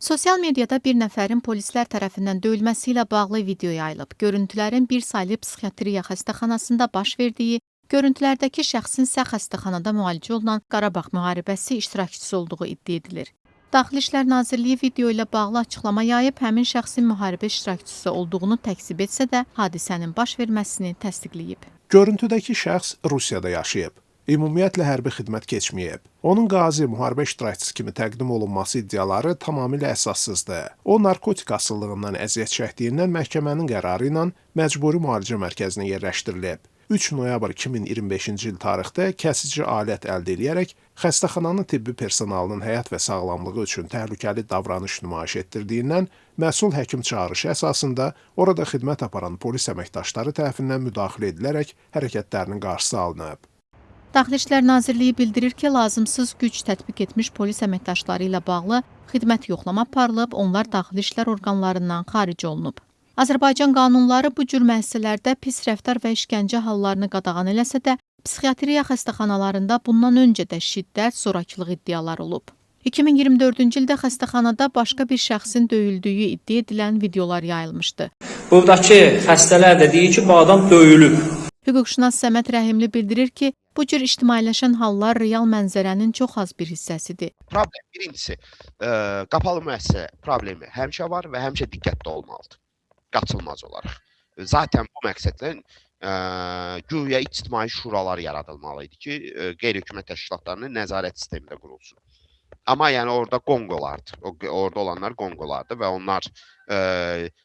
Sosial mediada bir nəfərin polislər tərəfindən döyülməsi ilə bağlı video yayılıb. Görüntülərin bir saylı psixiatriya xəstəxanasında baş verdiyi, görüntülərdəki şəxsin isə xəstəxanada müalicə olunan Qarabağ müharibəsi iştirakçısı olduğu iddia edilir. Daxili İşlər Nazirliyi video ilə bağlı açıqlama yayıb, həmin şəxsin müharibə iştirakçısı olduğunu təkzib etsə də, hadisənin baş verməsini təsdiqləyib. Görüntüdəki şəxs Rusiyada yaşayıb. Ümumiyyətlə hərbi xidmət keçməyib. Onun qazi müharibə iştirakçısı kimi təqdim olunması iddiaları tamamilə əsassızdır. O, narkotik asıllığından əziyyət çəkdiyindən məhkəmənin qərarı ilə məcburi müalicə mərkəzinə yerləşdirilib. 3 noyabr 2025-ci il tarixdə kəsici alət əldə edərək xəstəxananın tibbi personalının həyat və sağlamlığı üçün təhlükəli davranış nümayiş etdirdiyindən məsul həkim çağırışı əsasında orada xidmət aparan polis əməkdaşları tərəfindən müdaxilə edilərək hərəkətlərinin qarşısı alınıb. Daxili İşlər Nazirliyi bildirir ki, lazımsız güc tətbiq etmiş polis əməkdaşları ilə bağlı xidmət yoxlama aparılıb, onlar daxili işlər orqanlarından xaric olunub. Azərbaycan qanunları bu cür müəssisələrdə pis rəftar və işgəncə hallarını qadağan eləsə də, psixiatriya xəstəxanalarında bundan öncə də şiddət, zorakılıq iddiaları olub. 2024-cü ildə xəstəxanada başqa bir şəxsin döyüldüyü iddia edilən videolar yayılmışdı. Buradakı xəstələr də deyir ki, bu adam döyülüb. Hüquqşünas Səməd Rəhimli bildirir ki, bu cür ictimailəşən hallar real mənzərənin çox az bir hissəsidir. Problem birincisi, qapalı müəssisə problemi həmişə var və həmişə diqqətli olmalıdır, qaçılmaz olaraq. Zaten bu məqsədlə güya ictimai şuralar yaradılmalı idi ki, qeyri-hökumət təşkilatlarının nəzarət sistemində qurulsun. Amma yəni orada qonqolardır, orada olanlar qonqolardır və onlar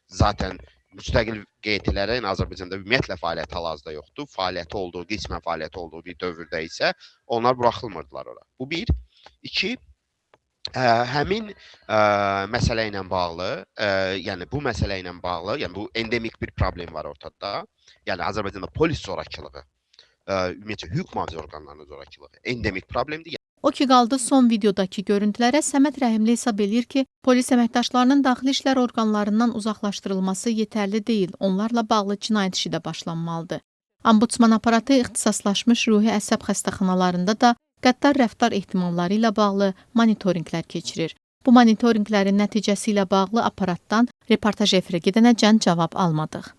zaten müstəqil QT-lərə Azərbaycanda ümumiyyətlə fəaliyyət hal-hazırda yoxdur. Fəaliyyəti olduğu, qismən fəaliyyəti olduğu bir dövrdə isə onlar buraxılmırdılar ora. Bu bir. İki, həmin məsələ ilə bağlı, yəni bu məsələ ilə bağlı, yəni bu endemik bir problem var ortada. Yəni Azərbaycanda polis zorakılığı, ümumiyyətlə hüquq mühafizə orqanlarının zorakılığı endemik problemdir. O ki qaldı son videodakı görüntülərə, Səməd Rəhimli hesab edir ki, polis əməkdaşlarının daxili işlər orqanlarından uzaqlaşdırılması yetərli deyil, onlarla bağlı cinayət işi də başlanmalıdır. Ombudsman aparatı ixtisaslaşmış ruhi əsəb xəstəxanalarında da qəddar rəftar ehtimalları ilə bağlı monitorinqlər keçirir. Bu monitorinqlərin nəticəsi ilə bağlı aparatdan reportaj efirə gedənəcən cavab almadıq.